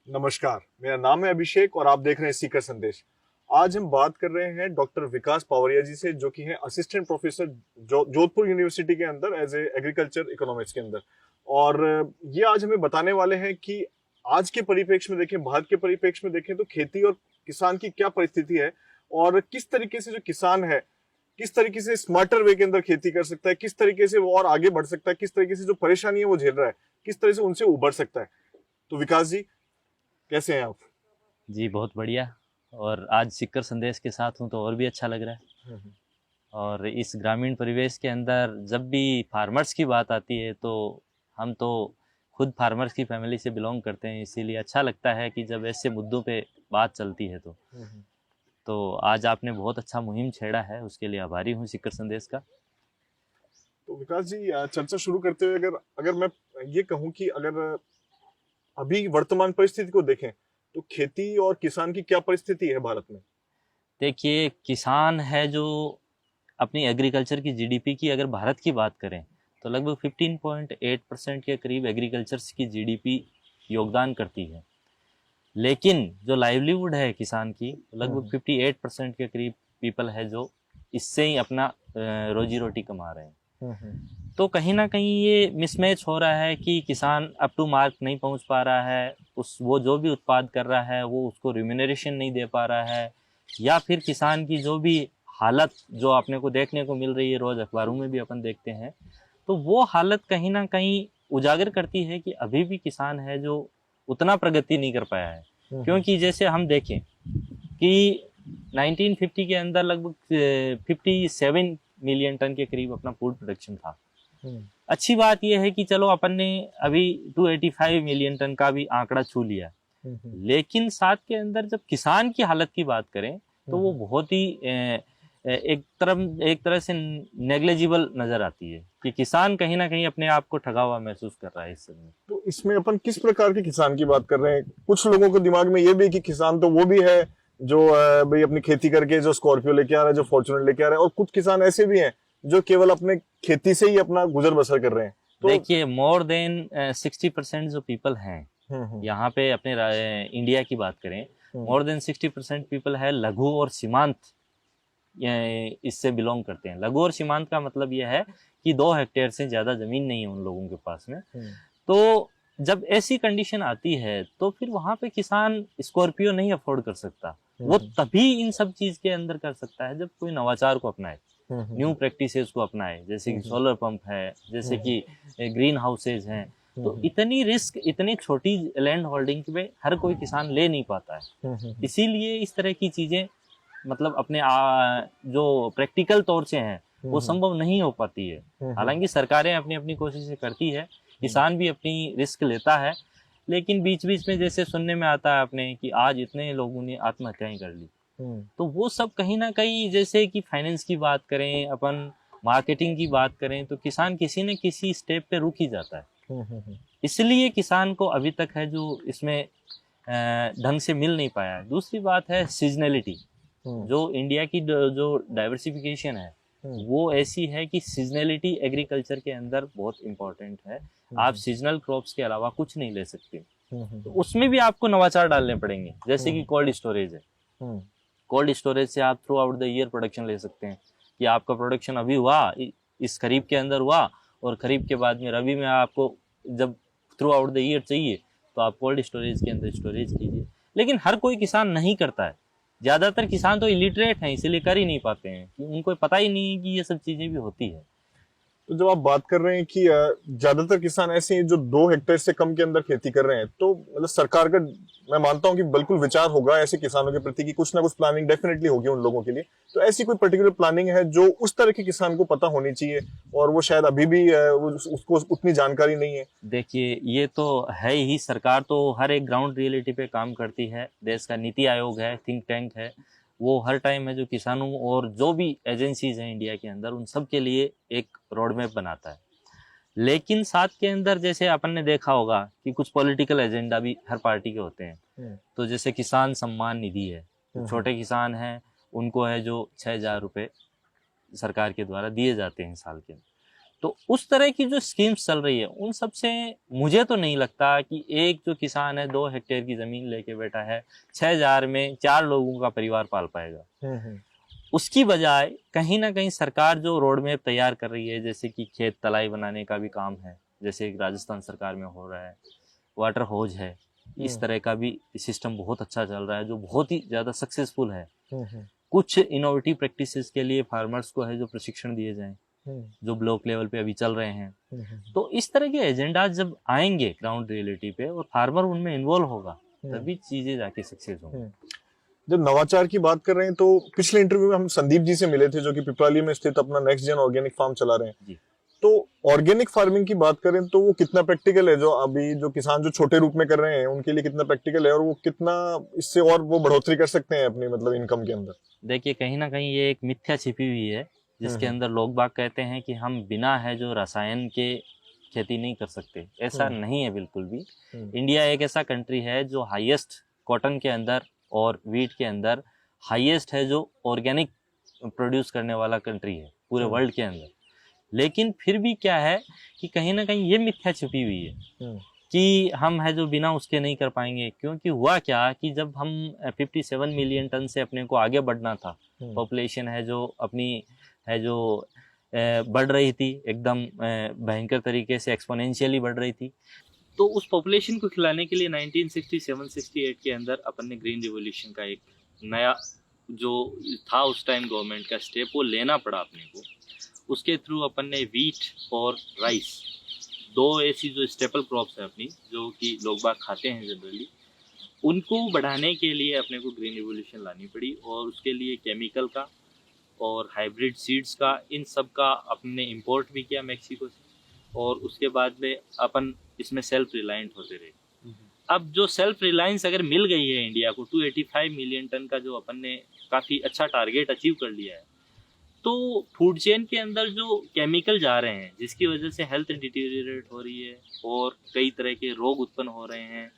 नमस्कार, मेरा नाम है अभिषेक और आप देख रहे हैं सीकर संदेश। आज हम बात कर रहे हैं डॉक्टर विकास पावरिया जी से, जो कि हैं असिस्टेंट प्रोफेसर जोधपुर यूनिवर्सिटी के अंदर एज ए एग्रीकल्चर इकोनॉमिक्स के अंदर। और ये आज हमें बताने वाले हैं कि आज के परिप्रेक्ष्य में देखें, भारत के परिप्रेक्ष्य में देखें तो खेती और किसान की क्या परिस्थिति है और किस तरीके से जो किसान है किस तरीके से स्मार्टर वे के अंदर खेती कर सकता है, किस तरीके से वो और आगे बढ़ सकता है, किस तरीके से जो परेशानी है वो झेल रहा है, किस तरह से उनसे उबर सकता है। तो विकास जी, कैसे हैं आप? जी बहुत बढ़िया। और आज सिक्कर संदेश के साथ हूँ तो और भी अच्छा लग रहा है। और इस ग्रामीण परिवेश के अंदर जब भी फार्मर्स की बात आती है तो हम तो खुद फार्मर्स की फैमिली से बिलोंग करते हैं, इसीलिए अच्छा लगता है कि जब ऐसे मुद्दों पे बात चलती है तो आज आपने बहुत अच्छा मुहिम छेड़ा है, उसके लिए आभारी हूँ सिक्कर संदेश का। तो विकास जी, चर्चा शुरू करते हुए अगर अगर मैं ये कहूं कि अगर अभी वर्तमान परिस्थिति को देखें तो खेती और किसान की क्या परिस्थिति है भारत में? देखिए, किसान है जो अपनी एग्रीकल्चर की जीडीपी की अगर भारत की बात करें तो लगभग 15.8% के करीब एग्रीकल्चर की जीडीपी योगदान करती है। लेकिन जो लाइवलीहुड है किसान की, लगभग 58% के करीब पीपल है जो इससे ही अपना रोजी रोटी कमा रहे हैं। तो कहीं ना कहीं ये मिसमैच हो रहा है कि किसान अप टू मार्क नहीं पहुंच पा रहा है, वो जो भी उत्पाद कर रहा है वो उसको रिम्यूनरेशन नहीं दे पा रहा है, या फिर किसान की जो भी हालत जो अपने को देखने को मिल रही है, रोज अखबारों में भी अपन देखते हैं, तो वो हालत कहीं ना कहीं उजागर करती है कि अभी भी किसान है जो उतना प्रगति नहीं कर पाया है। क्योंकि जैसे हम देखें कि 1950 के अंदर लगभग 57 मिलियन टन के करीब अपना फूड प्रोडक्शन था। अच्छी बात यह है कि चलो अपन ने अभी 285 मिलियन टन का भी आंकड़ा छू लिया। लेकिन साथ के अंदर जब किसान की हालत की बात करें तो वो बहुत ही एक तरह से नेग्लेजिबल नजर आती है कि किसान कहीं ना कहीं अपने आप को ठगा हुआ महसूस कर रहा है इस समय। तो इसमें अपन किस प्रकार के किसान की बात कर रहे हैं? कुछ लोगों को दिमाग में ये भी है कि किसान तो वो भी है जो भाई अपनी खेती करके जो स्कॉर्पियो लेके आ रहा है, जो फॉर्च्यूनर लेके आ रहा है, और कुछ किसान ऐसे भी हैं जो केवल अपने खेती से ही अपना गुजर बसर कर रहे हैं। तो देखिए, मोर देन 60% जो पीपल हैं यहाँ पे अपने इंडिया की बात करें, मोर देन 60% पीपल है लघु और सीमांत इससे बिलोंग करते हैं। लघु और सीमांत का मतलब यह है कि 2 हेक्टेयर से ज्यादा जमीन नहीं है उन लोगों के पास में। तो जब ऐसी कंडीशन आती है तो फिर वहां पे किसान स्कॉर्पियो नहीं अफोर्ड कर सकता। वो तभी इन सब चीज के अंदर कर सकता है जब कोई नवाचार को अपनाए, न्यू प्रैक्टिसेस को अपनाए, जैसे कि सोलर पंप है, जैसे कि ग्रीन हाउसेज हैं। तो इतनी रिस्क इतनी छोटी लैंड होल्डिंग पे हर कोई किसान ले नहीं पाता है। इसीलिए इस तरह की चीजें मतलब अपने जो प्रैक्टिकल तौर से हैं वो संभव नहीं हो पाती है। हालांकि सरकारें अपनी अपनी कोशिशें करती है, किसान भी अपनी रिस्क लेता है, लेकिन बीच बीच में जैसे सुनने में आता है अपने कि आज इतने लोगों ने आत्महत्याएं कर ली। तो वो सब कहीं ना कहीं, जैसे कि फाइनेंस की बात करें अपन, मार्केटिंग की बात करें, तो किसान किसी न किसी स्टेप पे रुक ही जाता है। इसलिए किसान को अभी तक है जो इसमें ढंग से मिल नहीं पाया है। दूसरी बात है सीजनलिटी। जो इंडिया की जो डाइवर्सिफिकेशन है वो ऐसी है कि सीजनलिटी एग्रीकल्चर के अंदर बहुत इंपॉर्टेंट है। आप सीजनल क्रॉप्स के अलावा कुछ नहीं ले सकते। तो उसमें भी आपको नवाचार डालने पड़ेंगे, जैसे कि कोल्ड स्टोरेज है। कोल्ड स्टोरेज से आप through out the year production ले सकते हैं कि आपका प्रोडक्शन अभी हुआ, इस खरीफ के अंदर हुआ, और खरीफ के बाद में रबी में आपको जब थ्रू आउट द ईयर चाहिए तो आप कोल्ड स्टोरेज के अंदर स्टोरेज कीजिए। लेकिन हर कोई किसान नहीं करता है। ज्यादातर किसान तो इलिटरेट हैं, इसीलिए कर ही नहीं पाते हैं कि उनको पता ही नहीं है कि ये सब चीजें भी होती है। तो जब आप बात कर रहे हैं कि ज्यादातर किसान ऐसे हैं जो 2 हेक्टेयर से कम के अंदर खेती कर रहे हैं, तो मतलब सरकार का, मैं मानता हूं कि बिल्कुल विचार होगा ऐसे किसानों के प्रति कि कुछ ना कुछ प्लानिंग डेफिनेटली होगी उन लोगों के लिए। तो ऐसी कोई पर्टिकुलर प्लानिंग है जो उस तरह के किसान को पता होनी चाहिए और वो शायद अभी भी उसको उतनी जानकारी नहीं है? देखिए, ये तो है ही, सरकार तो हर एक ग्राउंड रियलिटी पे काम करती है। देश का नीति आयोग है, थिंक टैंक है, वो हर टाइम है जो किसानों और जो भी एजेंसीज हैं इंडिया के अंदर उन सब के लिए एक रोड मैप बनाता है। लेकिन साथ के अंदर जैसे अपन ने देखा होगा कि कुछ पॉलिटिकल एजेंडा भी हर पार्टी के होते हैं। तो जैसे किसान सम्मान निधि है, छोटे किसान हैं उनको है जो 6,000 रुपये सरकार के द्वारा दिए जाते हैं साल के। तो उस तरह की जो स्कीम्स चल रही है उन सब से मुझे तो नहीं लगता कि एक जो किसान है 2 हेक्टेयर की जमीन लेके बैठा है 6,000 में 4 लोगों का परिवार पाल पाएगा। उसकी बजाय कहीं ना कहीं सरकार जो रोड मैप तैयार कर रही है, जैसे कि खेत तलाई बनाने का भी काम है, जैसे राजस्थान सरकार में हो रहा है, वाटर हौज है, इस तरह का भी सिस्टम बहुत अच्छा चल रहा है जो बहुत ही ज्यादा सक्सेसफुल है। कुछ इनोवेटिव प्रैक्टिसेस के लिए फार्मर्स को है जो प्रशिक्षण दिए जाएं, जो ब्लॉक लेवल पे अभी चल रहे हैं। तो इस तरह के एजेंडाज जब आएंगे ग्राउंड रियलिटी पे और फार्मर उनमें इन्वॉल्व होगा तभी चीजें जाके सक्सेस होंगी। जब नवाचार की बात कर रहे हैं तो पिछले इंटरव्यू में हम संदीप जी से मिले थे जो कि पिपराली में स्थित अपना नेक्स्ट जेन ऑर्गेनिक फार्म चला रहे हैं जी। तो ऑर्गेनिक फार्मिंग की बात करें तो वो कितना प्रैक्टिकल है, जो अभी जो किसान जो छोटे रूप में कर रहे हैं उनके लिए कितना प्रैक्टिकल है और वो कितना इससे और वो बढ़ोतरी कर सकते हैं अपनी मतलब इनकम के अंदर? देखिए कहीं ना कहीं ये एक मिथ्या छिपी हुई है जिसके अंदर लोग बाग कहते हैं कि हम बिना है जो रसायन के खेती नहीं कर सकते। ऐसा नहीं है बिल्कुल भी। इंडिया एक ऐसा कंट्री है जो हाईएस्ट कॉटन के अंदर और वीट के अंदर हाईएस्ट है जो ऑर्गेनिक प्रोड्यूस करने वाला कंट्री है पूरे वर्ल्ड के अंदर। लेकिन फिर भी क्या है कि कहीं ना कहीं ये मिथ्या छिपी हुई है कि हम है जो बिना उसके नहीं कर पाएंगे। क्योंकि हुआ क्या कि जब हम 57 मिलियन टन से अपने को आगे बढ़ना था, पॉपुलेशन है जो अपनी है जो बढ़ रही थी एकदम भयंकर तरीके से एक्सपोनेंशियली बढ़ रही थी, तो उस पॉपुलेशन को खिलाने के लिए 1967-68 के अंदर अपन ने ग्रीन रिवॉल्यूशन का एक नया जो था उस टाइम गवर्नमेंट का स्टेप वो लेना पड़ा अपने को। उसके थ्रू अपन ने वीट और राइस, 2 ऐसी जो स्टेपल क्रॉप्स है अपनी जो कि लोग बाग खाते हैं जनरली, उनको बढ़ाने के लिए अपने को ग्रीन रिवॉल्यूशन लानी पड़ी। और उसके लिए केमिकल का और हाइब्रिड सीड्स का इन सब का अपने इंपोर्ट भी किया मैक्सिको से। और उसके बाद में अपन इसमें सेल्फ रिलायंट होते रहे। अब जो सेल्फ रिलायंस अगर मिल गई है इंडिया को 285 मिलियन टन का जो अपन ने काफ़ी अच्छा टारगेट अचीव कर लिया है, तो फूड चेन के अंदर जो केमिकल जा रहे हैं जिसकी वजह से हेल्थ डिटीरियरेट हो रही है और कई तरह के रोग उत्पन्न हो रहे हैं,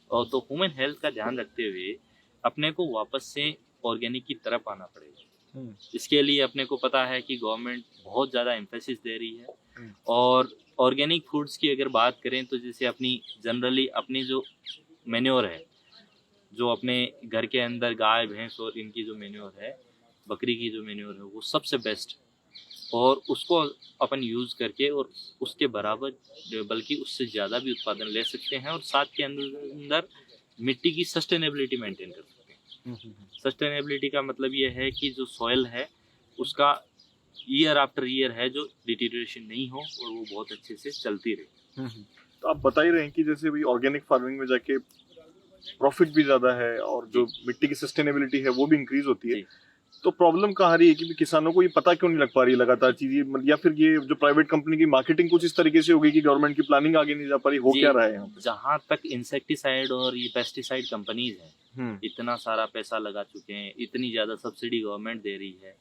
और तो ह्यूमन हेल्थ का ध्यान रखते हुए अपने को वापस से ऑर्गेनिक की तरफ आना पड़ेगा। इसके लिए अपने को पता है कि गवर्नमेंट बहुत ज़्यादा एम्फेसिस दे रही है। और ऑर्गेनिक फूड्स की अगर बात करें तो जैसे अपनी जनरली अपनी जो मेन्योर है, जो अपने घर के अंदर गाय भैंस और इनकी जो मेन्योर है, बकरी की जो मेन्योर है, वो सबसे बेस्ट, और उसको अपन यूज़ करके और उसके बराबर बल्कि उससे ज़्यादा भी उत्पादन ले सकते हैं और साथ के अंदर मिट्टी की सस्टेनेबिलिटी मेंटेन कर सकते हैं। सस्टेनेबिलिटी का मतलब ये है कि जो सॉइल है उसका ईयर आफ्टर ईयर है जो डिटीरिएशन नहीं हो और वो बहुत अच्छे से चलती रहे। तो आप बता ही रहे हैं कि जैसे भी ऑर्गेनिक फार्मिंग में जाके प्रॉफिट भी ज्यादा है और जो मिट्टी की सस्टेनेबिलिटी है वो भी इंक्रीज होती है, तो प्रॉब्लम कहाँ आ रही है कि किसानों को ये पता क्यों नहीं लग पा रही है लगातार चीजें, या फिर ये जो प्राइवेट कंपनी की मार्केटिंग कुछ इस तरीके से होगी कि गवर्नमेंट की प्लानिंग आगे नहीं जा पा रही, हो क्या रहा है यहाँ पे? जहाँ तक इंसेक्टिसाइड और ये पेस्टिसाइड कंपनीज हैं, इतना सारा पैसा लगा चुके हैं, इतनी ज्यादा सब्सिडी गवर्नमेंट दे रही है,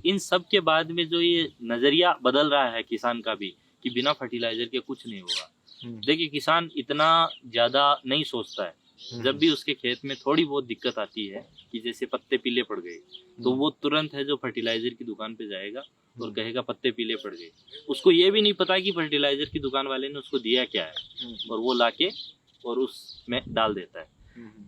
इन सब के बाद में जो ये नजरिया बदल रहा है किसान का भी कि बिना फर्टिलाइजर के कुछ नहीं होगा। देखिए किसान इतना ज्यादा नहीं सोचता है। जब भी उसके खेत में थोड़ी बहुत दिक्कत आती है कि जैसे पत्ते पीले पड़ गए, तो वो तुरंत है जो फर्टिलाइजर की दुकान पे जाएगा और कहेगा पत्ते पीले पड़ गए। उसको ये भी नहीं पता कि फर्टिलाइजर की दुकान वाले ने उसको दिया क्या है, और वो लाके और उसमें डाल देता है।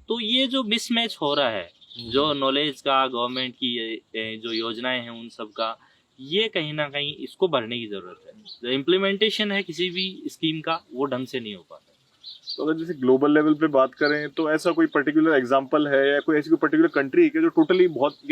तो ये जो मिसमैच हो रहा है, जो नॉलेज का, गवर्नमेंट की जो योजनाएं हैं उन सब का, ये कहीं ना कहीं इसको भरने की जरूरत है। जो इम्प्लीमेंटेशन है किसी भी स्कीम का वो ढंग से नहीं हो पाता। तो अगर जैसे ग्लोबल लेवल पे बात करें तो ऐसा कोई पर्टिकुलर एग्जांपल है या कोई ऐसी कोई पर्टिकुलर कंट्री है कि जो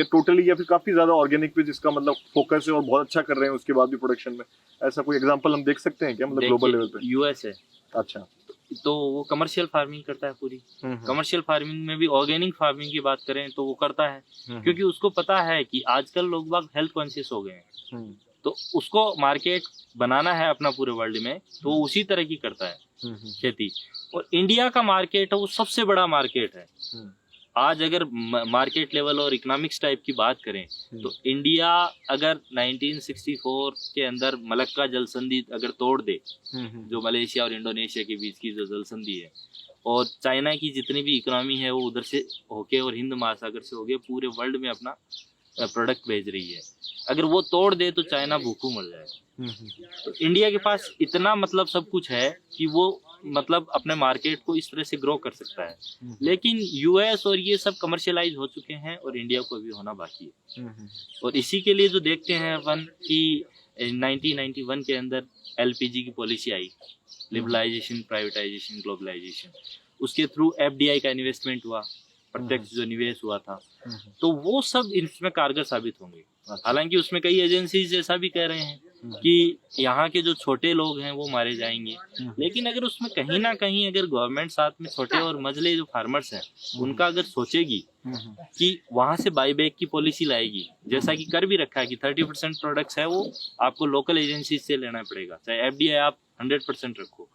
टोटली या फिर काफी ज्यादा ऑर्गेनिक पे जिसका मतलब फोकस है और बहुत अच्छा कर रहे हैं उसके बाद भी प्रोडक्शन में, ऐसा कोई एग्जांपल हम देख सकते हैं क्या मतलब ग्लोबल लेवल पे? यूएस है। अच्छा। तो वो कमर्शियल फार्मिंग करता है पूरी। कमर्शियल फार्मिंग में भी ऑर्गेनिक फार्मिंग की बात करें तो वो करता है, क्योंकि उसको पता है कि आजकल लोग बाग हेल्थ कॉन्शियस हो गए हैं, तो उसको मार्केट बनाना है अपना पूरे वर्ल्ड में, तो वो उसी तरह की करता है खेती। और इंडिया का मार्केट है वो सबसे बड़ा मार्केट है। आज अगर मार्केट लेवल और इकोनॉमिक्स टाइप की बात करें तो इंडिया अगर 1964 के अंदर मलक्का जल संधि अगर तोड़ दे, जो मलेशिया और इंडोनेशिया के बीच की जो जल संधि है, और चाइना की जितनी भी इकोनॉमी है वो उधर से होके और हिंद महासागर से होके पूरे वर्ल्ड में अपना प्रोडक्ट भेज रही है, अगर वो तोड़ दे तो चाइना भूखों मर जाएगा। तो इंडिया के पास इतना मतलब सब कुछ है कि वो मतलब अपने मार्केट को इस तरह से ग्रो कर सकता है। लेकिन यूएस और ये सब कमर्शियलाइज हो चुके हैं और इंडिया को भी होना बाकी है। और इसी के लिए जो देखते हैं अपन कि 1991 के अंदर एलपीजी की पॉलिसी आई, लिबरलाइजेशन, प्राइवेटाइजेशन, ग्लोबलाइजेशन, उसके थ्रू एफडीआई का इन्वेस्टमेंट हुआ, प्रत्यक्ष जो निवेश हुआ था, तो वो सब इसमें कारगर साबित होंगे। हालांकि उसमें कई एजेंसीज ऐसा भी कह रहे हैं कि यहाँ के जो छोटे लोग हैं वो मारे जाएंगे, लेकिन अगर उसमें कहीं ना कहीं अगर गवर्नमेंट साथ में छोटे और मझले जो फार्मर्स हैं उनका अगर सोचेगी कि वहां से बाईबैक की पॉलिसी लाएगी, जैसा कि कर भी रखा है कि 30% प्रोडक्ट्स है वो आपको लोकल एजेंसी से लेना पड़ेगा, चाहे एफडीआई आप 100% रखो,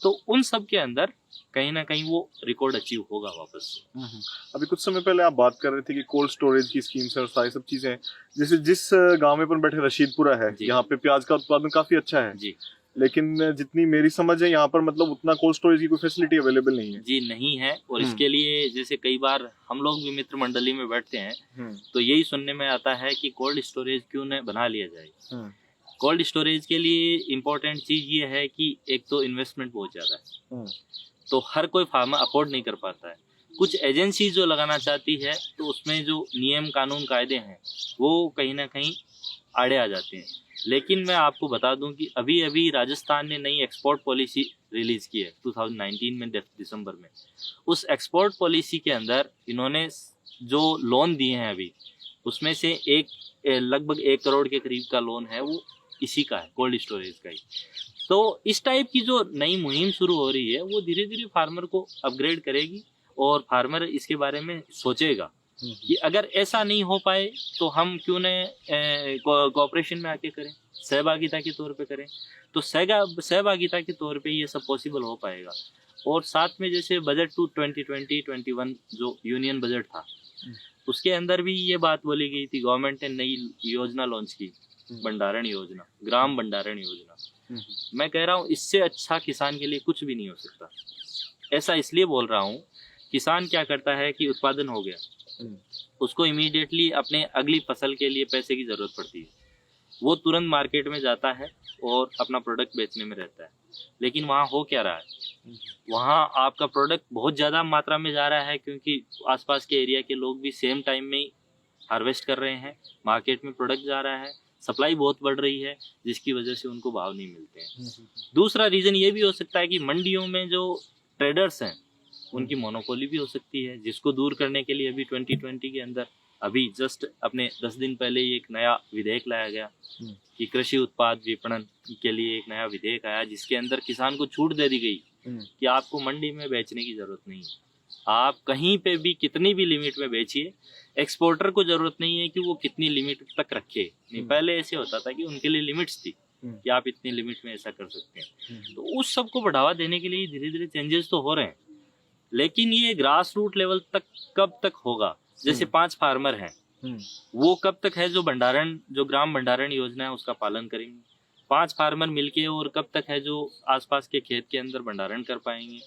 तो उन सब के अंदर कहीं ना कहीं वो रिकॉर्ड अचीव होगा वापस से। अभी कुछ समय पहले आप बात कर रहे थे कि कोल्ड स्टोरेज की स्कीम्स और सारी सब चीजें, जैसे जिस गांव में अपन बैठे रशीदपुरा है, यहाँ पे प्याज का उत्पादन काफी अच्छा है जी, लेकिन जितनी मेरी समझ है यहाँ पर मतलब उतना कोल्ड स्टोरेज की कोई फैसिलिटी अवेलेबल नहीं है। जी नहीं है। और इसके लिए जैसे कई बार हम लोग भी मित्र मंडली में बैठते हैं तो यही सुनने में आता है कि कोल्ड स्टोरेज क्यों न बना लिया जाए। कोल्ड स्टोरेज के लिए इम्पोर्टेंट चीज ये है कि एक तो इन्वेस्टमेंट बहुत ज्यादा है, तो हर कोई फार्मर अफोर्ड नहीं कर पाता है। कुछ एजेंसी जो लगाना चाहती है तो उसमें जो नियम कानून कायदे हैं वो कहीं ना कहीं आड़े आ जाते हैं। लेकिन मैं आपको बता दूं कि अभी अभी राजस्थान ने नई एक्सपोर्ट पॉलिसी रिलीज की है 2019 में दिसंबर में। उस एक्सपोर्ट पॉलिसी के अंदर इन्होंने जो लोन दिए हैं अभी उसमें से लगभग 1 करोड़ के करीब का लोन है वो इसी का है, कोल्ड स्टोरेज का ही। तो इस टाइप की जो नई मुहिम शुरू हो रही है वो धीरे धीरे फार्मर को अपग्रेड करेगी और फार्मर इसके बारे में सोचेगा कि अगर ऐसा नहीं हो पाए तो हम क्यों न कोऑपरेशन में आके करें, सहभागिता के तौर पे करें। तो सहभागिता के तौर पे ये सब पॉसिबल हो पाएगा। और साथ में जैसे बजट 2020-21 जो यूनियन बजट था उसके अंदर भी ये बात बोली गई थी, गवर्नमेंट ने नई योजना लॉन्च की, भंडारण योजना, ग्राम भंडारण योजना। मैं कह रहा हूँ इससे अच्छा किसान के लिए कुछ भी नहीं हो सकता। ऐसा इसलिए बोल रहा हूँ, किसान क्या करता है कि उत्पादन हो गया, उसको इमीडिएटली अपने अगली फसल के लिए पैसे की जरूरत पड़ती है, वो तुरंत मार्केट में जाता है और अपना प्रोडक्ट बेचने में रहता है। लेकिन वहाँ हो क्या रहा है, वहाँ आपका प्रोडक्ट बहुत ज़्यादा मात्रा में जा रहा है क्योंकि आसपास के एरिया के लोग भी सेम टाइम में ही हार्वेस्ट कर रहे हैं, मार्केट में प्रोडक्ट जा रहा है, सप्लाई बहुत बढ़ रही है जिसकी वजह से उनको भाव नहीं मिलते हैं। दूसरा रीज़न ये भी हो सकता है कि मंडियों में जो ट्रेडर्स हैं उनकी मोनोपोली भी हो सकती है, जिसको दूर करने के लिए अभी 2020 के अंदर अभी जस्ट अपने 10 दिन पहले ही एक नया विधेयक लाया गया कि कृषि उत्पाद विपणन के लिए एक नया विधेयक आया जिसके अंदर किसान को छूट दे दी गई कि आपको मंडी में बेचने की जरूरत नहीं है, आप कहीं पे भी कितनी भी लिमिट में बेचिए, एक्सपोर्टर को जरूरत नहीं है कि वो कितनी लिमिट तक रखे। नहीं, पहले ऐसे होता था कि उनके लिए लिमिट्स थी कि आप इतनी लिमिट में ऐसा कर सकते हैं। तो उस सब को बढ़ावा देने के लिए धीरे धीरे चेंजेस तो हो रहे हैं, लेकिन ये ग्रास रूट लेवल तक कब तक होगा। जैसे 5 फार्मर हैं, वो कब तक है जो ग्राम भंडारण योजना है उसका पालन करेंगे, 5 फार्मर मिलके, और कब तक है जो आसपास के खेत के अंदर भंडारण कर पाएंगे।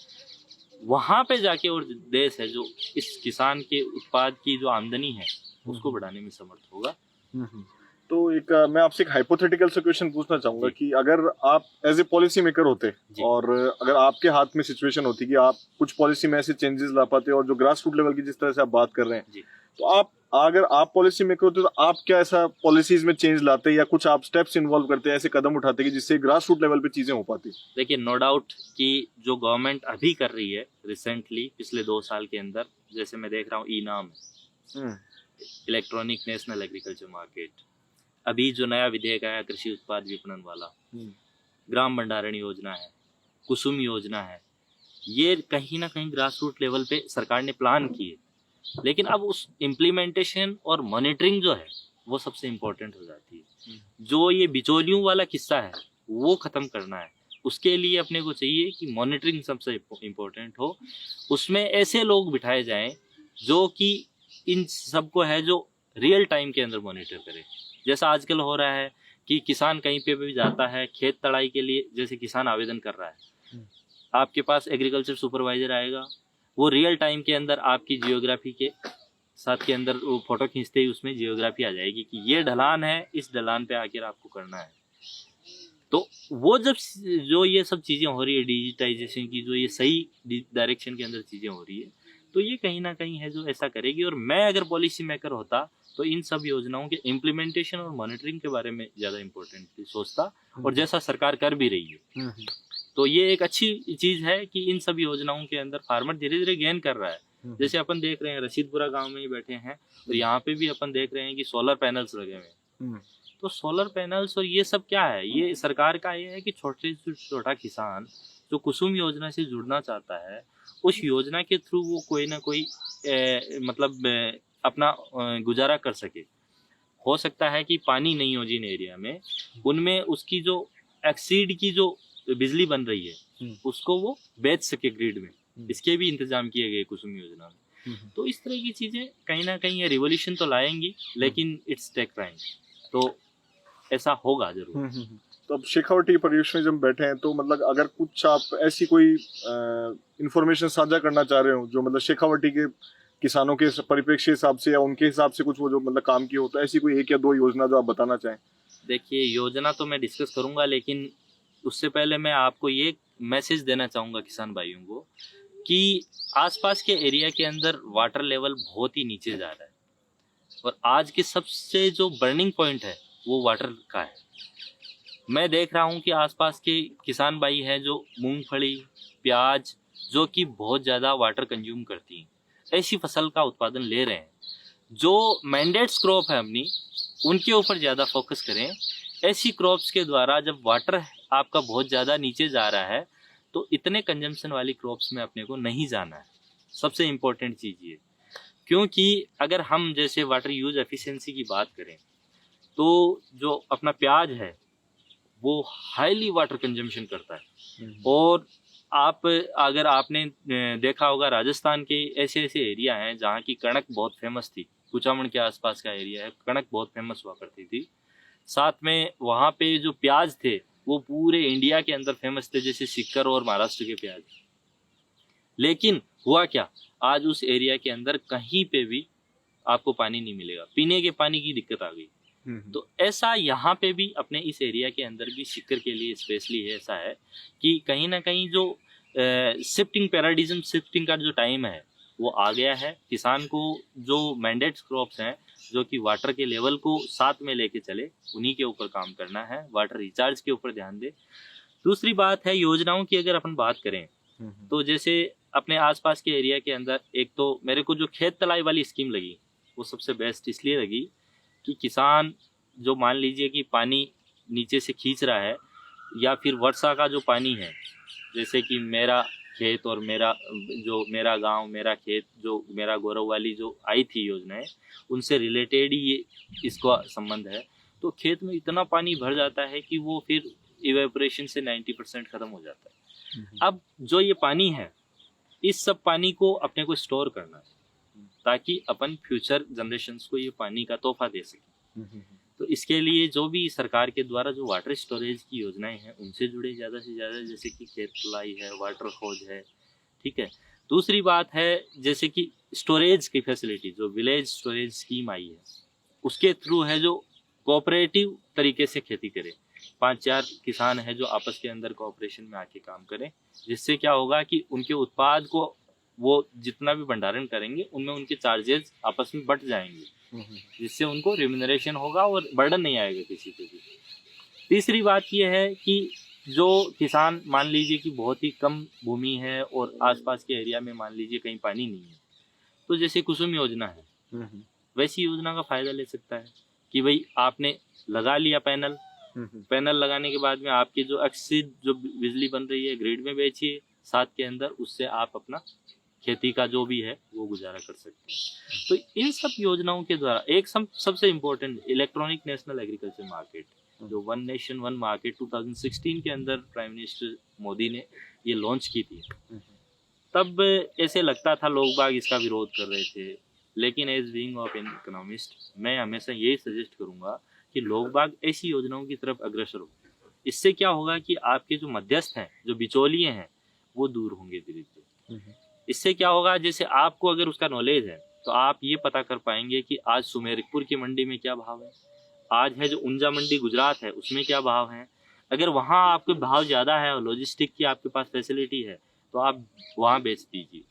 वहां पे जाके और देश है जो इस किसान के उत्पाद की जो आमदनी है उसको बढ़ाने में समर्थ होगा। तो एक मैं आपसे एक हाइपोथेटिकल सा क्वेश्चन पूछना चाहूंगा कि अगर आप एज ए पॉलिसी मेकर होते और अगर आपके हाथ में सिचुएशन होती कि आप कुछ पॉलिसी में ऐसे चेंजेस ला पाते और जो ग्रास रूट लेवल की जिस तरह से आप बात कर रहे हैं, तो आप अगर आप पॉलिसी मेकर होते तो आप क्या ऐसा पॉलिसीज में चेंज लाते या कुछ आप स्टेप्स इन्वॉल्व करते, ऐसे कदम उठाते कि जिससे ग्रास रूट लेवल पे चीजें हो पाती? देखिए, नो डाउट कि जो गवर्नमेंट अभी कर रही है रिसेंटली पिछले 2 साल के अंदर, जैसे मैं देख रहा हूँ e-NAM, electronic national agriculture market, अभी जो नया विधेयक आया कृषि उत्पाद विपणन वाला, ग्राम भंडारण योजना है, कुसुम योजना है, ये कहीं ना कहीं ग्रास रूट लेवल पे सरकार ने प्लान किए। लेकिन अब उस इम्प्लीमेंटेशन और मॉनिटरिंग जो है वो सबसे इम्पोर्टेंट हो जाती है। जो ये बिचौलियों वाला किस्सा है वो खत्म करना है, उसके लिए अपने को चाहिए कि मॉनिटरिंग सबसे इम्पोर्टेंट हो, उसमें ऐसे लोग बिठाए जाएं जो कि इन सबको है जो रियल टाइम के अंदर मॉनिटर करे। जैसा आजकल हो रहा है कि किसान कहीं पे भी जाता है खेत तड़ाई के लिए, जैसे किसान आवेदन कर रहा है, आपके पास एग्रीकल्चर सुपरवाइजर आएगा, वो रियल टाइम के अंदर आपकी जियोग्राफी के साथ के अंदर वो फोटो खींचते ही उसमें जियोग्राफी आ जाएगी कि ये ढलान है, इस ढलान पे आकर आपको करना है। तो वो जब जो ये सब चीज़ें हो रही है डिजिटाइजेशन की, जो ये सही डायरेक्शन के अंदर चीज़ें हो रही है, तो ये कहीं ना कहीं है जो ऐसा करेगी। और मैं अगर पॉलिसी मेकर होता तो इन सब योजनाओं के इम्प्लीमेंटेशन और मॉनिटरिंग के बारे में ज़्यादा इम्पोर्टेंट सोचता, और जैसा सरकार कर भी रही है। तो ये एक अच्छी चीज़ है कि इन सब योजनाओं के अंदर फार्मर धीरे धीरे गेन कर रहा है। जैसे अपन देख रहे हैं रशीदपुरा गांव में ही बैठे हैं, तो यहाँ पे भी अपन देख रहे हैं कि सोलर पैनल्स लगे हुए हैं। तो सोलर पैनल्स और ये सब क्या है, ये सरकार का ये है कि छोटे से छोटा किसान जो कुसुम योजना से जुड़ना चाहता है, उस योजना के थ्रू वो कोई ना कोई अपना गुजारा कर सके। हो सकता है कि पानी नहीं हो जिन एरिया में, उनमें उसकी जो एक्सीड की जो बिजली बन रही है उसको वो बेच सके ग्रिड में। इसके भी इंतजाम किए गए कुसुम योजना में। तो इस तरह की चीजें कहीं ना कहीं ये रिवॉल्यूशन तो लाएंगी, लेकिन इट्स टेक टाइम, तो ऐसा होगा जरूर। तो अब शेखावटी परियोजना में जब बैठे हैं, तो मतलब अगर कुछ आप ऐसी कोई इंफॉर्मेशन साझा करना चाह रहे हो जो मतलब शेखावटी के किसानों के परिप्रेक्ष्य हिसाब से या उनके हिसाब से कुछ वो जो मतलब काम किया होता है, ऐसी कोई 1 या 2 योजना जो आप बताना चाहें? देखिए, योजना तो मैं डिस्कस करूंगा, लेकिन उससे पहले मैं आपको ये मैसेज देना चाहूँगा किसान भाइयों को कि आसपास के एरिया के अंदर वाटर लेवल बहुत ही नीचे जा रहा है, और आज के सबसे जो बर्निंग पॉइंट है वो वाटर का है। मैं देख रहा हूँ कि आसपास के किसान भाई हैं जो मूंगफली, प्याज, जो कि बहुत ज़्यादा वाटर कंज्यूम करती हैं, ऐसी फसल का उत्पादन ले रहे हैं। जो मैंडेट्स क्रॉप है अपनी, उनके ऊपर ज़्यादा फोकस करें। ऐसी क्रॉप्स के द्वारा जब वाटर आपका बहुत ज़्यादा नीचे जा रहा है, तो इतने कंजम्पशन वाली क्रॉप्स में अपने को नहीं जाना है। सबसे इम्पोर्टेंट चीज़ ये, क्योंकि अगर हम जैसे वाटर यूज एफिशिएंसी की बात करें, तो जो अपना प्याज है वो हाईली वाटर कंजम्पशन करता है। और अगर आपने देखा होगा, राजस्थान के ऐसे ऐसे एरिया हैं जहाँ की कणक बहुत फेमस थी। कुचामन के आसपास का एरिया है, कणक बहुत फेमस हुआ करती थी। साथ में वहाँ पे जो प्याज थे वो पूरे इंडिया के अंदर फेमस थे, जैसे सिक्कर और महाराष्ट्र के प्याज। लेकिन हुआ क्या, आज उस एरिया के अंदर कहीं पे भी आपको पानी नहीं मिलेगा, पीने के पानी की दिक्कत आ गई। तो ऐसा यहाँ पे भी अपने इस एरिया के अंदर भी सिक्कर के लिए स्पेशली ऐसा है कि कहीं ना कहीं जो शिफ्टिंग पैराडिज्म शिफ्टिंग का जो टाइम है वो आ गया है। किसान को जो मैंडेट क्रॉप्स हैं जो कि वाटर के लेवल को साथ में लेके चले, उन्हीं के ऊपर काम करना है, वाटर रिचार्ज के ऊपर ध्यान दे। दूसरी बात है योजनाओं की, अगर अपन बात करें तो जैसे अपने आसपास के एरिया के अंदर एक तो मेरे को जो खेत तलाई वाली स्कीम लगी वो सबसे बेस्ट इसलिए लगी कि किसान जो मान लीजिए कि पानी नीचे से खींच रहा है, या फिर वर्षा का जो पानी है, जैसे कि मेरा खेत और मेरा गांव, मेरा खेत, जो मेरा गौरव वाली जो आई थी योजनाएं, उनसे रिलेटेड ही ये इसका संबंध है। तो खेत में इतना पानी भर जाता है कि वो फिर इवेपोरेशन से 90% खत्म हो जाता है। अब जो ये पानी है, इस सब पानी को अपने को स्टोर करना है ताकि अपन फ्यूचर जनरेशन्स को ये पानी का तोहफा दे सके। तो इसके लिए जो भी सरकार के द्वारा जो वाटर स्टोरेज की योजनाएं हैं उनसे जुड़े ज़्यादा से ज़्यादा, जैसे कि खेत तलाई है, वाटर खोज है, ठीक है। दूसरी बात है जैसे कि स्टोरेज की फैसिलिटी, जो विलेज स्टोरेज स्कीम आई है उसके थ्रू है, जो कोऑपरेटिव तरीके से खेती करे। 5-4 किसान है जो आपस के अंदर कोऑपरेशन में आके काम करें, जिससे क्या होगा कि उनके उत्पाद को वो जितना भी भंडारण करेंगे उनमें उनके चार्जेस आपस में बट जाएंगे, जिससे उनको रिम्यूनरेशन होगा और बर्डन नहीं आएगा किसी पे भी। तीसरी बात यह है कि जो किसान मान लीजिए कि बहुत ही कम भूमि है और आसपास के एरिया में मान लीजिए कहीं पानी नहीं है, तो जैसे कुसुम योजना है वैसी योजना का फायदा ले सकता है कि भाई आपने लगा लिया पैनल, पैनल लगाने के बाद में आपकी जो एक्सिड जो बिजली बन रही है ग्रिड में बेचिए, साथ के अंदर उससे आप अपना खेती का जो भी है वो गुजारा कर सकते हैं। तो इन सब योजनाओं के द्वारा एक सबसे important electronic national agriculture market, जो वन नेशन वन मार्केट 2016 के अंदर प्राइम मिनिस्टर मोदी ने ये लॉन्च की थी। तब ऐसे लगता था लोग बाग इसका विरोध कर रहे थे, लेकिन as being of an economist मैं हमेशा यही सजेस्ट करूंगा कि लोग बाग ऐसी योजनाओं की तरफ अग्रसर हो। इससे क्या होगा कि आपके जो मध्यस्थ हैं, जो बिचौलिए हैं, वो दूर होंगे धीरे धीरे। इससे क्या होगा, जैसे आपको अगर उसका नॉलेज है तो आप ये पता कर पाएंगे कि आज सुमेरपुर की मंडी में क्या भाव है, आज है जो ऊंजा मंडी गुजरात है उसमें क्या भाव है। अगर वहाँ आपके भाव ज़्यादा है और लॉजिस्टिक की आपके पास फैसिलिटी है तो आप वहाँ बेच दीजिए,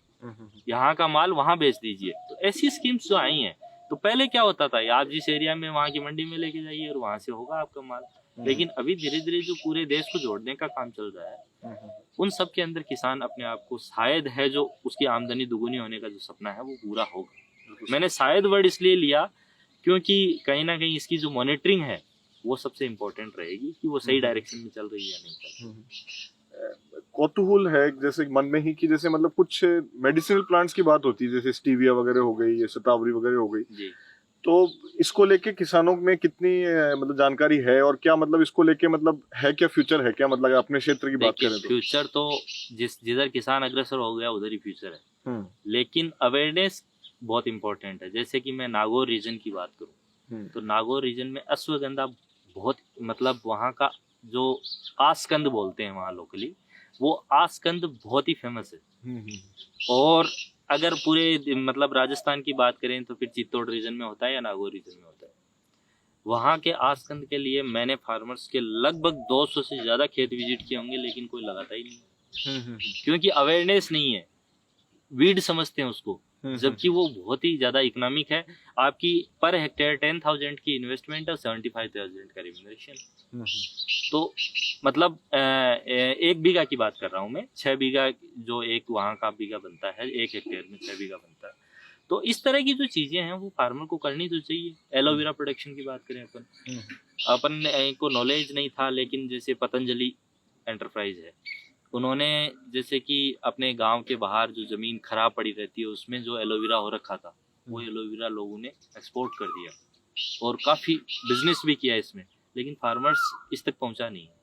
यहाँ का माल वहाँ बेच दीजिए। तो ऐसी स्कीम्स जो आई हैं, तो पहले क्या होता था, आप जिस एरिया में वहाँ की मंडी में लेके जाइए और वहाँ से होगा आपका माल। लेकिन अभी धीरे धीरे जो पूरे देश को जोड़ने का काम चल रहा है, उन सब के अंदर किसान अपने आप को शायद है जो उसकी आमदनी दुगुनी होने का जो सपना है वो पूरा होगा। मैंने शायद वर्ड इसलिए लिया क्योंकि कहीं ना कहीं इसकी जो मॉनिटरिंग है वो सबसे इम्पोर्टेंट रहेगी कि वो सही डायरेक्शन में चल रही है या नहीं चल रही। कौतूहल है जैसे मन में ही कि जैसे मतलब कुछ मेडिसिनल प्लांट्स की बात होती है, जैसे स्टीविया वगैरह हो गई या शतावरी वगैरह हो गई जी। तो इसको लेके किसानों में कितनी मतलब जानकारी है और क्या मतलब इसको लेके मतलब है क्या फ्यूचर है क्या, मतलब अगर अपने क्षेत्र की बात करें तो फ्यूचर तो जिधर किसान अग्रसर हो गया उधर ही फ्यूचर है। लेकिन अवेयरनेस बहुत इंपॉर्टेंट है। जैसे कि मैं नागौर रीजन की बात करूं तो नागौर रीजन में अश्वगंधा बहुत, मतलब वहाँ का जो आसकंद बोलते हैं वहाँ लोकली, वो आसकंद बहुत ही फेमस है। और अगर पूरे मतलब राजस्थान की बात करें तो फिर चित्तौड़ रीजन में होता है या नागौर रीजन में होता है। वहाँ के आसकंद के लिए मैंने फार्मर्स के लगभग 200 से ज़्यादा खेत विजिट किए होंगे, लेकिन कोई लगाता ही नहीं, क्योंकि अवेयरनेस नहीं है, वीड समझते हैं उसको, जबकि वो बहुत ही ज़्यादा इकोनॉमिक है। आपकी पर हेक्टेयर 10,000 की इन्वेस्टमेंट और 75,000 का रिम्यूनरेशन। तो मतलब 1 बीघा की बात कर रहा हूँ मैं, 6 बीघा जो एक वहाँ का बीघा बनता है, 1 हेक्टेयर में 6 बीघा बनता है। तो इस तरह की जो चीज़ें हैं वो फार्मर को करनी तो चाहिए। एलोवेरा प्रोडक्शन की बात करें अपन को नॉलेज नहीं था, लेकिन जैसे पतंजलि एंटरप्राइज है, उन्होंने जैसे कि अपने गांव के बाहर जो ज़मीन खराब पड़ी रहती है उसमें जो एलोवेरा हो रखा था, वो एलोवेरा लोगों ने एक्सपोर्ट कर दिया और काफ़ी बिजनेस भी किया इसमें, लेकिन फार्मर्स इस तक पहुंचा नहीं है।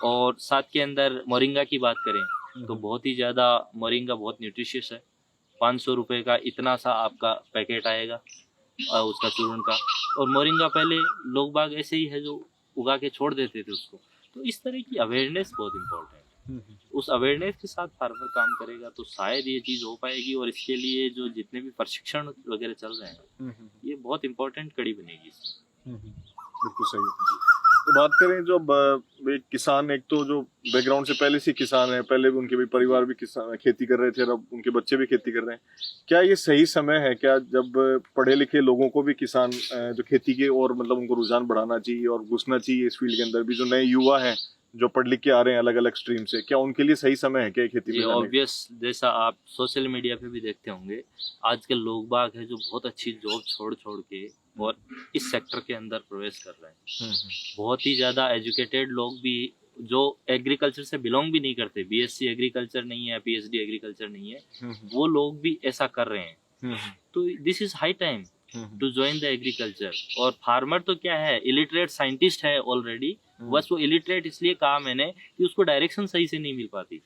और साथ के अंदर मोरिंगा की बात करें तो बहुत ही ज़्यादा मोरिंगा बहुत न्यूट्रिशियस है। 500 रुपये का इतना सा आपका पैकेट आएगा उसका चूर्ण का। और मोरिंगा पहले लोग बाग ऐसे ही है जो उगा के छोड़ देते थे उसको। तो इस तरह की अवेयरनेस बहुत इम्पोर्टेंट है। उस अवेयरनेस के साथ फार्मर काम करेगा तो शायद ये चीज़ हो पाएगी। और इसके लिए जो जितने भी प्रशिक्षण वगैरह चल रहे हैं ये बहुत इम्पोर्टेंट कड़ी बनेगी इसमें। बिल्कुल सही है। तो बात करें जो एक किसान, एक तो जो बैकग्राउंड से पहले से किसान है, पहले भी उनके भी परिवार भी किसान खेती कर रहे थे और अब उनके बच्चे भी खेती कर रहे हैं, क्या ये सही समय है क्या जब पढ़े लिखे लोगों को भी किसान जो खेती के और मतलब उनको रुझान बढ़ाना चाहिए और घुसना चाहिए इस फील्ड के अंदर भी, जो नए युवा हैं जो पढ़ लिख के आ रहे हैं अलग अलग स्ट्रीम से, क्या उनके लिए सही समय है क्या खेती में? ऑब्वियस, जैसा आप सोशल मीडिया पे भी देखते होंगे आजकल लोग बाग है जो बहुत अच्छी जॉब छोड़ के और इस सेक्टर के अंदर प्रवेश कर रहे हैं। बहुत ही ज़्यादा एजुकेटेड लोग भी जो एग्रीकल्चर से बिलोंग भी नहीं करते, बीएससी एग्रीकल्चर नहीं है, पीएचडी एग्रीकल्चर नहीं है, वो लोग भी ऐसा कर रहे हैं। तो this is high time to join the agriculture. और फार्मर तो क्या है, इलिटरेट साइंटिस्ट है ऑलरेडी, बस वो इलिटरेट इसलिए कहा मैंने कि उसको डायरेक्शन सही से नहीं मिल पाती।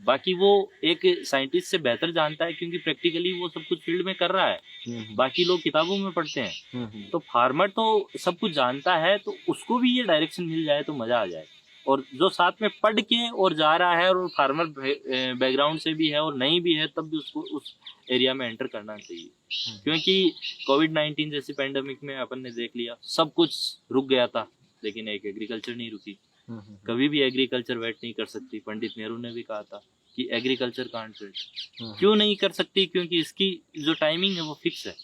बाकी वो एक साइंटिस्ट से बेहतर जानता है क्योंकि प्रैक्टिकली वो सब कुछ फील्ड में कर रहा है। बाकी लोग किताबों में पढ़ते हैं। तो फार्मर तो सब कुछ जानता है, तो उसको भी ये डायरेक्शन मिल जाए तो मजा आ जाए। और जो साथ में पढ़ के और जा रहा है और फार्मर बैकग्राउंड से भी है और नहीं भी है, तब भी उसको उस एरिया में एंटर करना चाहिए। क्योंकि कोविड-19 जैसी पैंडेमिक में अपन ने देख लिया, सब कुछ रुक गया था, लेकिन एक एग्रीकल्चर नहीं रुकी। कभी भी एग्रीकल्चर वेट नहीं कर सकती। पंडित नेहरू ने भी कहा था कि एग्रीकल्चर कांट वेट। क्यों नहीं कर सकती? क्योंकि इसकी जो टाइमिंग है वो फिक्स है।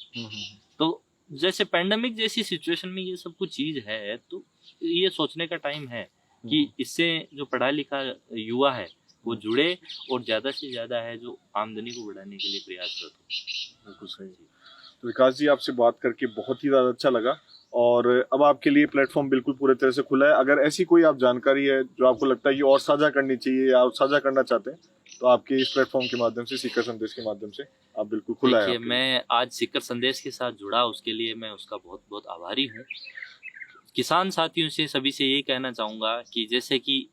तो जैसे पैंडेमिक जैसी सिचुएशन में ये सब कुछ चीज है, तो ये सोचने का टाइम है कि इससे जो पढ़ा लिखा युवा है वो जुड़े और ज्यादा से ज्यादा है जो आमदनी को बढ़ाने के लिए प्रयासरत हो। बिल्कुल सही। तो विकास जी, आपसे बात करके बहुत ही ज़्यादा अच्छा लगा और अब आपके लिए प्लेटफॉर्म बिल्कुल पूरे तरह से खुला है। अगर ऐसी कोई आप जानकारी है जो आपको लगता है कि और साझा करनी चाहिए या आप साझा करना चाहते हैं, तो आपके इस प्लेटफॉर्म के माध्यम से, सीकर संदेश के माध्यम से आप बिल्कुल खुला है। मैं आज सीकर संदेश के साथ जुड़ा, उसके लिए मैं उसका बहुत बहुत आभारी हूँ। किसान साथियों से सभी से यही कहना चाहूँगा कि जैसे कि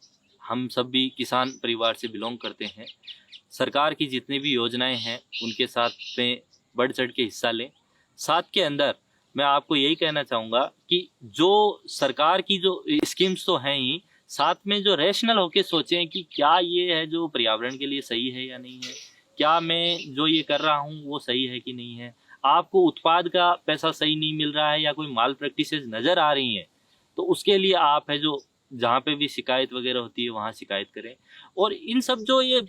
हम सब भी किसान परिवार से बिलोंग करते हैं, सरकार की जितनी भी योजनाएं हैं उनके साथ में बढ़ चढ़ के हिस्सा लें। साथ के अंदर मैं आपको यही कहना चाहूँगा कि जो सरकार की जो स्कीम्स तो हैं ही, साथ में जो रैशनल होके सोचें कि क्या ये है जो पर्यावरण के लिए सही है या नहीं है, क्या मैं जो ये कर रहा हूँ वो सही है कि नहीं है। आपको उत्पाद का पैसा सही नहीं मिल रहा है या कोई माल प्रैक्टिसेस नज़र आ रही हैं, तो उसके लिए आप है जो जहाँ पे भी शिकायत वगैरह होती है वहाँ शिकायत करें। और इन सब जो ये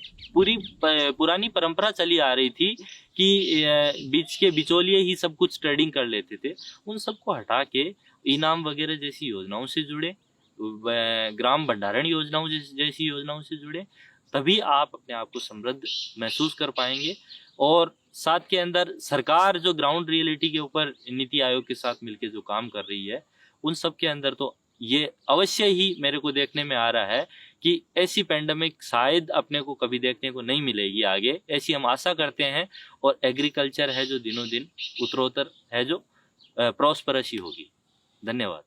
पुरानी परंपरा चली आ रही थी कि बीच के बिचौलिए ही सब कुछ ट्रेडिंग कर लेते थे, उन सबको हटा के इनाम वगैरह जैसी योजनाओं से जुड़े, ग्राम भंडारण योजनाओं जैसी योजनाओं से जुड़े, तभी आप अपने आप को समृद्ध महसूस कर पाएंगे। और साथ के अंदर सरकार जो ग्राउंड रियलिटी के ऊपर नीति आयोग के साथ मिलकर जो काम कर रही है, उन सब के अंदर तो ये अवश्य ही मेरे को देखने में आ रहा है कि ऐसी पेंडेमिक शायद अपने को कभी देखने को नहीं मिलेगी आगे, ऐसी हम आशा करते हैं। और एग्रीकल्चर है जो दिनों दिन उत्तरोत्तर है जो प्रॉस्परस ही होगी। धन्यवाद।